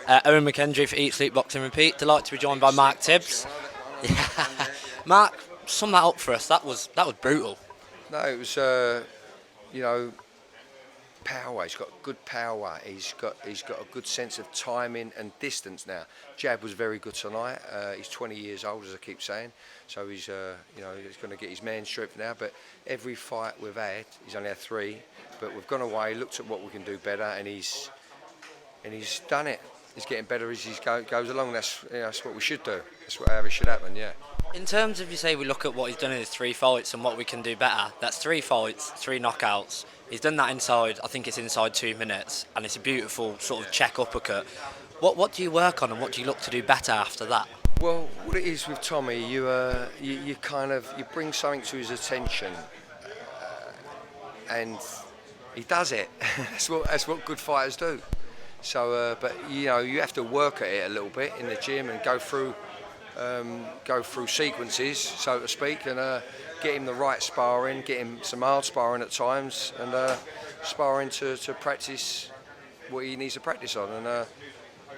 Owen McKendry for Eat, Sleep, Boxing, Repeat. Delighted to be joined by Mark Tibbs. Yeah. Mark, sum that up for us. That was brutal. No, it was you know power. He's got good power. He's got a good sense of timing and distance now. Jab was very good tonight. He's 20 years old, as I keep saying, so he's he's going to get his man strength now. But every fight we've had, he's only had 3, but we've gone away, looked at what we can do better, and he's done it. He's getting better as he goes along. That's what we should do. That's how it should happen. Yeah. In terms of, you say, we look at what he's done in his 3 fights and what we can do better, that's 3 fights, 3 knockouts. He's done that inside, I think it's inside 2 minutes, and it's a beautiful sort of check uppercut. What do you work on and what do you look to do better after that? Well, what it is with Tommy, you bring something to his attention, and he does it. that's what good fighters do. So, but you have to work at it a little bit in the gym and go through sequences, so to speak, and get him the right sparring, get him some hard sparring at times, and sparring to practice what he needs to practice on. And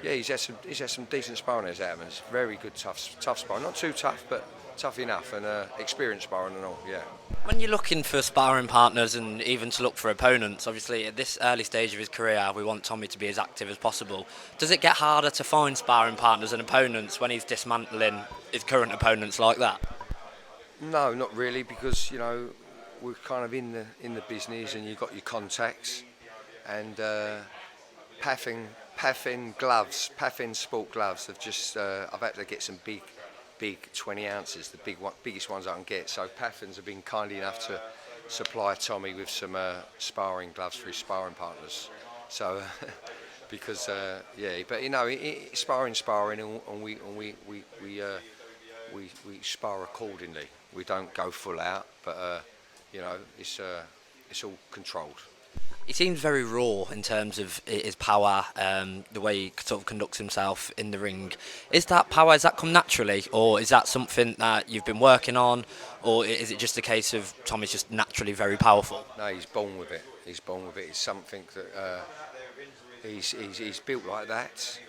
yeah, he's had some decent sparring as Adam. It's very good, tough sparring. Not too tough, but tough enough, and experienced sparring and all. Yeah. When you're looking for sparring partners and even to look for opponents, obviously at this early stage of his career, we want Tommy to be as active as possible. Does it get harder to find sparring partners and opponents when he's dismantling his current opponents like that? No, not really, because we're kind of in the business, and you've got your contacts, and Paffin gloves, Paffin sport gloves. I've had to get some big 20 ounces, the biggest ones I can get. So Paffins have been kind enough to supply Tommy with some sparring gloves for his sparring partners. So because but sparring, and we spar accordingly. We don't go full out, but it's all controlled. He seems very raw in terms of his power, the way he sort of conducts himself in the ring. Is that power, has that come naturally, or is that something that you've been working on, or is it just a case of Tommy's just naturally very powerful? No, he's born with it. He's born with it. It's something that he's built like that.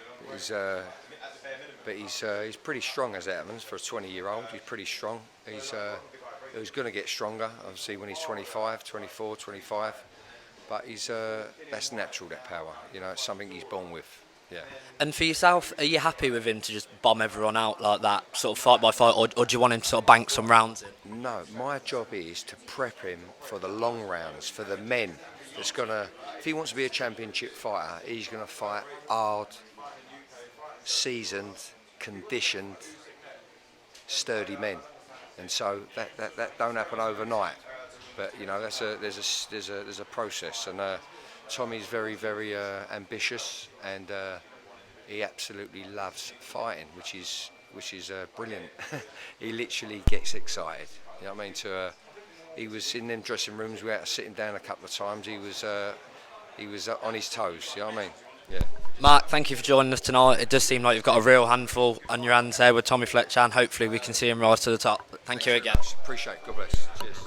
But he's pretty strong as it happens for a 20-year-old. He's pretty strong. He's going to get stronger, obviously, when he's 25, 24, 25. But that's natural, that power. It's something he's born with. Yeah. And for yourself, are you happy with him to just bomb everyone out like that, sort of fight by fight, or do you want him to sort of bank some rounds in? No, my job is to prep him for the long rounds, for the men. If he wants to be a championship fighter, he's going to fight hard, seasoned, conditioned, sturdy men. And so that don't happen overnight. But there's a process, and Tommy's very, very ambitious, and he absolutely loves fighting, which is brilliant. He literally gets excited. You know what I mean? He was in them dressing rooms. We had to sit him down a couple of times. He was on his toes. You know what I mean? Yeah. Mark, thank you for joining us tonight. It does seem like you've got a real handful on your hands there with Tommy Fletcher, and hopefully we can see him rise to the top. Thank you again. Appreciate it. God bless. Cheers.